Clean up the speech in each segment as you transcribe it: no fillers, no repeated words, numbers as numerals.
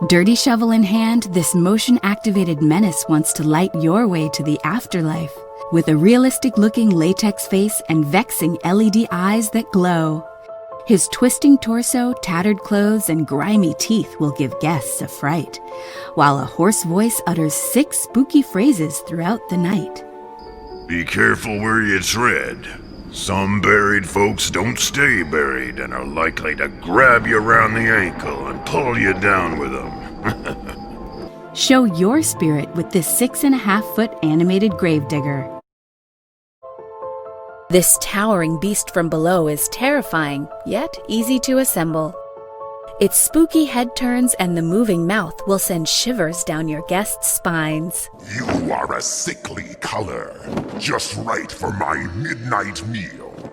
Dirty shovel in hand, this motion-activated menace wants to light your way to the afterlife with a realistic-looking latex face and vexing LED eyes that glow. His twisting torso, tattered clothes, and grimy teeth will give guests a fright, while a hoarse voice utters 6 spooky phrases throughout the night. Be careful where you tread. Some buried folks don't stay buried and are likely to grab you around the ankle and pull you down with them. Show your spirit with this 6.5-foot animated gravedigger. This towering beast from below is terrifying, yet easy to assemble. Its spooky head turns and the moving mouth will send shivers down your guests' spines. You are a sickly color, just right for my midnight meal.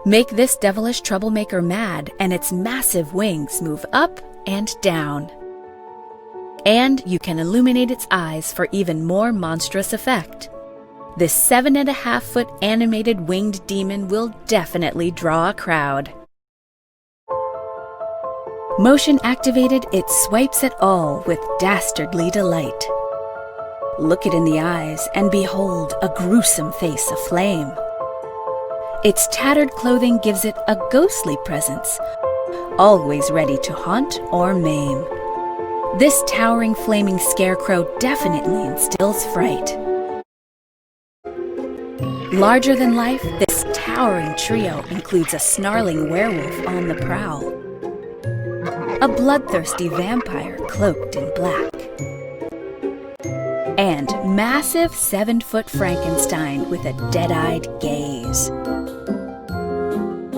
Make this devilish troublemaker mad, and its massive wings move up and down. And you can illuminate its eyes for even more monstrous effect. This 7.5-foot animated winged demon will definitely draw a crowd. Motion activated, it swipes at all with dastardly delight. Look it in the eyes and behold a gruesome face aflame. Its tattered clothing gives it a ghostly presence, always ready to haunt or maim. This towering flaming scarecrow definitely instills fright. Larger than life, this towering trio includes a snarling werewolf on the prowl, a bloodthirsty vampire cloaked in black, and massive 7-foot Frankenstein with a dead-eyed gaze.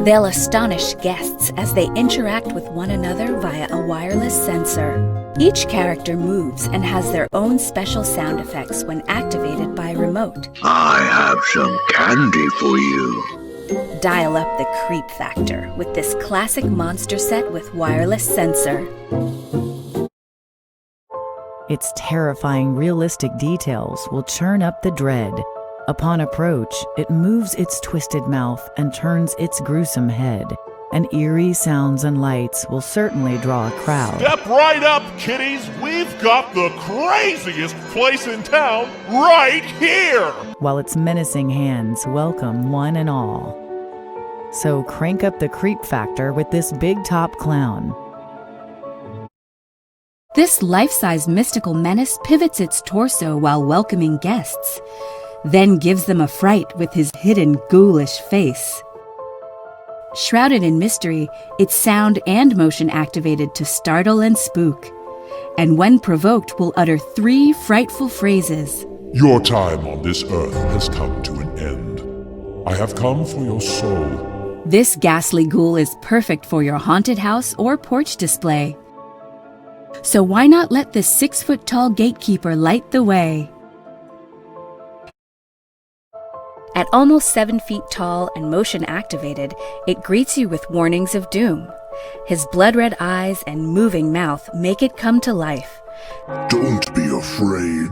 They'll astonish guests as they interact with one another via a wireless sensor. Each character moves and has their own special sound effects when activated by remote. I have some candy for you. Dial up the creep factor with this classic monster set with wireless sensor. Its terrifying realistic details will churn up the dread. Upon approach, it moves its twisted mouth and turns its gruesome head. And eerie sounds and lights will certainly draw a crowd. Step right up, kiddies! We've got the craziest place in town right here! While its menacing hands welcome one and all. So crank up the creep factor with this big top clown. This life-size mystical menace pivots its torso while welcoming guests, then gives them a fright with his hidden ghoulish face. Shrouded in mystery, it's sound and motion activated to startle and spook, and when provoked will utter 3 frightful phrases. Your time on this earth has come to an end. I have come for your soul. This ghastly ghoul is perfect for your haunted house or porch display. So why not let this 6-foot-tall gatekeeper light the way? At almost 7 feet tall and motion activated, it greets you with warnings of doom. His blood-red eyes and moving mouth make it come to life. Don't be afraid.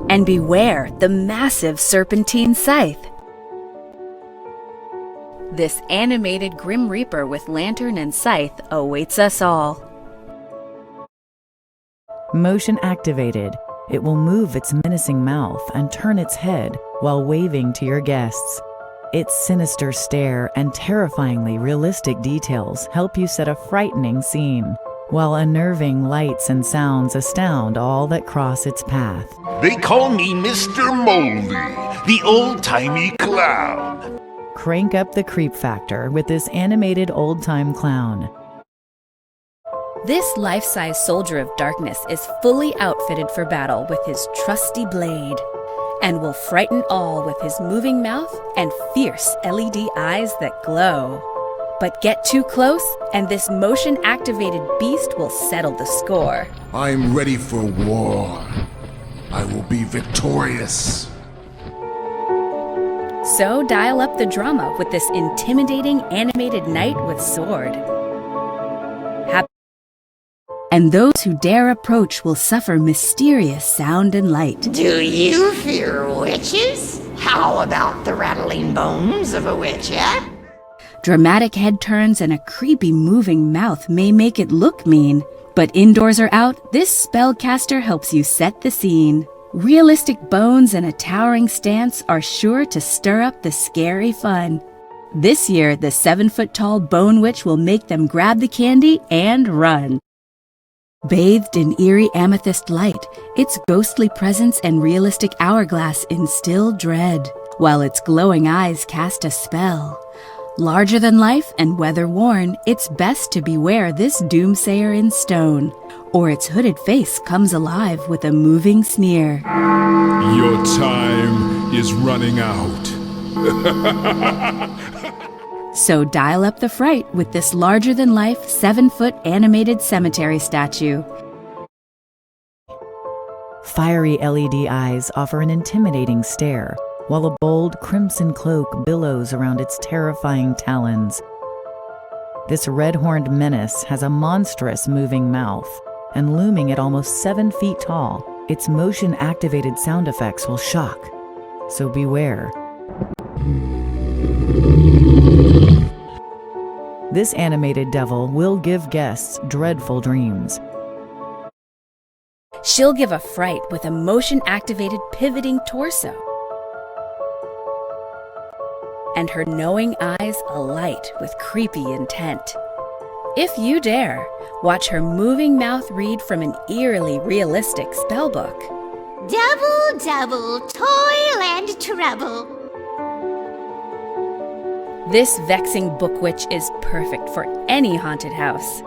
And beware the massive serpentine scythe. This animated Grim Reaper with lantern and scythe awaits us all. Motion activated. It will move its menacing mouth and turn its head while waving to your guests. Its sinister stare and terrifyingly realistic details help you set a frightening scene, while unnerving lights and sounds astound all that cross its path. They call me Mr. Moldy, the old-timey clown. Crank up the creep factor with this animated old-time clown. This life-size soldier of darkness is fully outfitted for battle with his trusty blade, and will frighten all with his moving mouth and fierce LED eyes that glow. But get too close, and this motion-activated beast will settle the score. I'm ready for war. I will be victorious. So dial up the drama with this intimidating animated knight with sword. And those who dare approach will suffer mysterious sound and light. Do you fear witches? How about the rattling bones of a witch, eh? Dramatic head turns and a creepy moving mouth may make it look mean, but indoors or out, this spellcaster helps you set the scene. Realistic bones and a towering stance are sure to stir up the scary fun. This year, the 7-foot-tall Bone Witch will make them grab the candy and run. Bathed in eerie amethyst light, its ghostly presence and realistic hourglass instill dread, while its glowing eyes cast a spell. Larger than life and weather-worn, it's best to beware this doomsayer in stone, or its hooded face comes alive with a moving sneer. Your time is running out. So dial up the fright with this larger-than-life 7-foot animated cemetery statue. Fiery LED eyes offer an intimidating stare, while a bold crimson cloak billows around its terrifying talons. This red-horned menace has a monstrous moving mouth, and looming at almost 7 feet tall, its motion-activated sound effects will shock. So beware. This animated devil will give guests dreadful dreams. She'll give a fright with a motion-activated pivoting torso, and her knowing eyes alight with creepy intent. If you dare, watch her moving mouth read from an eerily realistic spellbook. Double, double, toil and trouble. This vexing book witch is perfect for any haunted house.